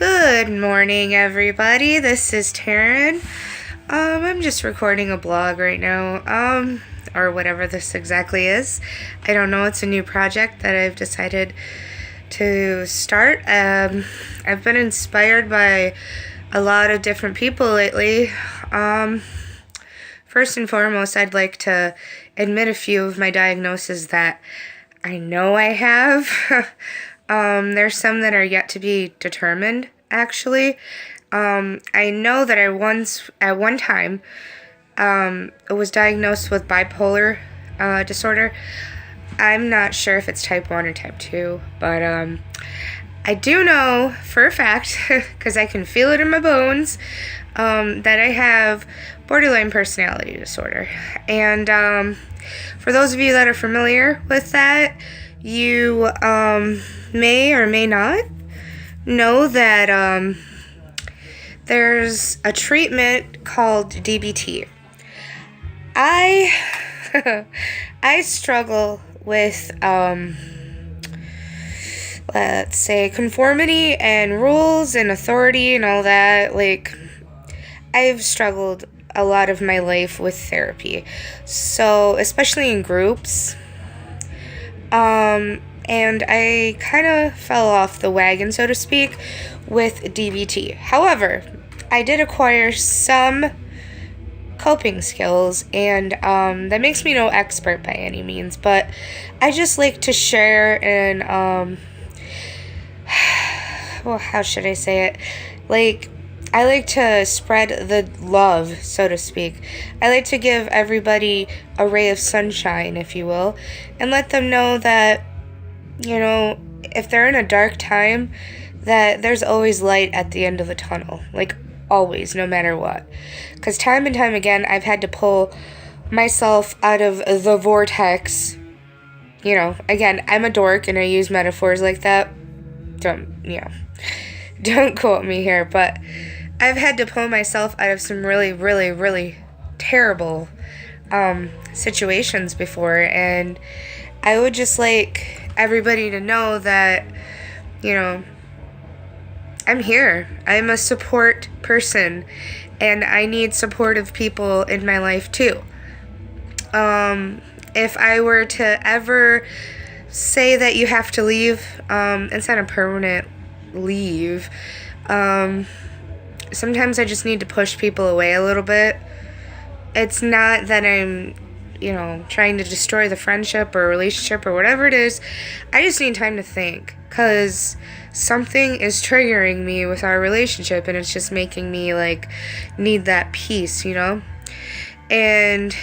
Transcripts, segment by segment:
Good morning, everybody. This is Taryn. I'm just recording a blog right now, or whatever this exactly is. I don't know. It's a new project that I've decided to start. I've been inspired by a lot of different people lately. First and foremost, I'd like to admit a few of my diagnoses that I know I have. There's some that are yet to be determined, actually. I know that at one time, was diagnosed with bipolar disorder. I'm not sure if it's type 1 or type 2, but I do know for a fact, because I can feel it in my bones, that I have borderline personality disorder. And for those of you that are familiar with that, you may or may not know that there's a treatment called DBT. I struggle with let's say conformity and rules and authority and all that. Like, I've struggled a lot of my life with therapy, so especially in groups. And I kind of fell off the wagon, so to speak, with DBT. However, I did acquire some coping skills, and that makes me no expert by any means, but I just like to share and, well, how should I say it? Like, I like to spread the love, so to speak. I like to give everybody a ray of sunshine, if you will, and let them know that, you know, if they're in a dark time, that there's always light at the end of the tunnel. Like, always, no matter what. Because time and time again, I've had to pull myself out of the vortex. You know, again, I'm a dork and I use metaphors like that. Don't quote me here, but I've had to pull myself out of some really, really, really terrible situations before, and I would just like everybody to know that, you know, I'm here. I'm a support person, and I need supportive people in my life too. If I were to ever say that you have to leave, it's not a permanent leave. Sometimes I just need to push people away a little bit. It's not that I'm, trying to destroy the friendship or relationship or whatever it is. I just need time to think, because something is triggering me with our relationship, and it's just making me, need that peace, And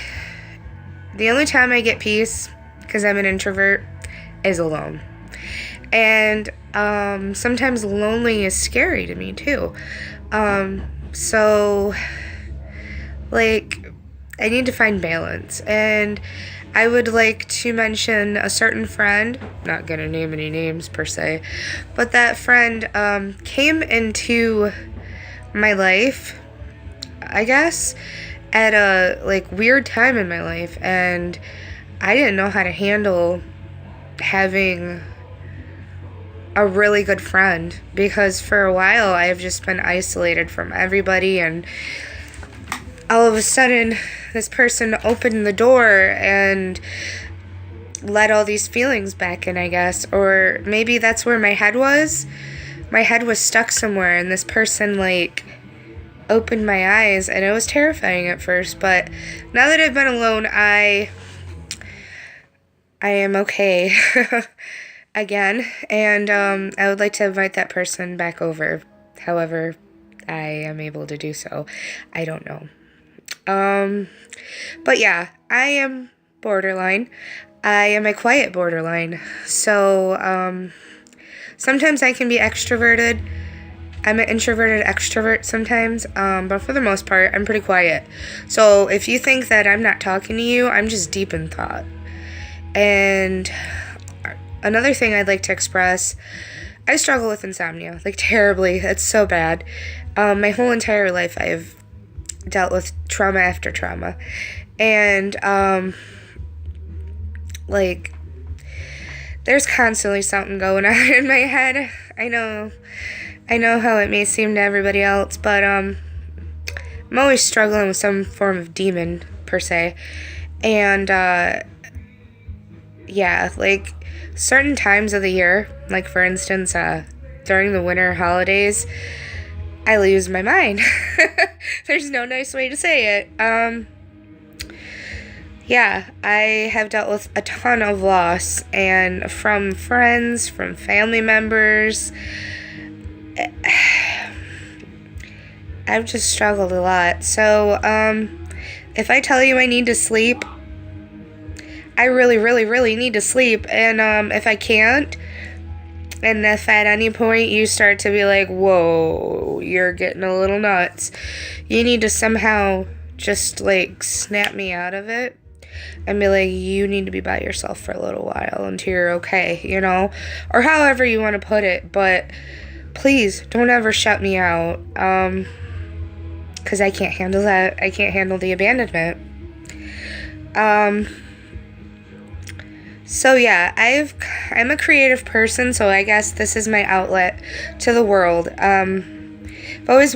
the only time I get peace, because I'm an introvert, is alone. And sometimes lonely is scary to me, too. So, I need to find balance. And I would like to mention a certain friend, not gonna name any names per se, but that friend came into my life, I guess, at a weird time in my life, and I didn't know how to handle having a really good friend, because for a while I've just been isolated from everybody, and all of a sudden this person opened the door and let all these feelings back in, I guess. Or maybe that's where my head was. My head was stuck somewhere, and this person opened my eyes, and it was terrifying at first, but now that I've been alone, I am okay again, and I would like to invite that person back over, however I am able to do so. I don't know. But yeah, I am borderline. I am a quiet borderline. So, sometimes I can be extroverted. I'm an introverted extrovert sometimes, but for the most part, I'm pretty quiet. So if you think that I'm not talking to you, I'm just deep in thought. And another thing I'd like to express, I struggle with insomnia, terribly. It's so bad. My whole entire life, I've dealt with trauma after trauma. And, there's constantly something going on in my head. I know how it may seem to everybody else, but I'm always struggling with some form of demon per se. And yeah, like certain times of the year, like for instance, during the winter holidays, I lose my mind. There's no nice way to say it. Yeah, I have dealt with a ton of loss, and from friends, from family members. I've just struggled a lot. So, if I tell you I need to sleep, I really, really, really need to sleep. And if I can't, and if at any point you start to be like, whoa, you're getting a little nuts, you need to somehow just like snap me out of it and be like, you need to be by yourself for a little while until you're okay, you know? Or however you want to put it. But please don't ever shut me out. Because I can't handle that. I can't handle the abandonment. So yeah, I'm a creative person, so I guess this is my outlet to the world. I've always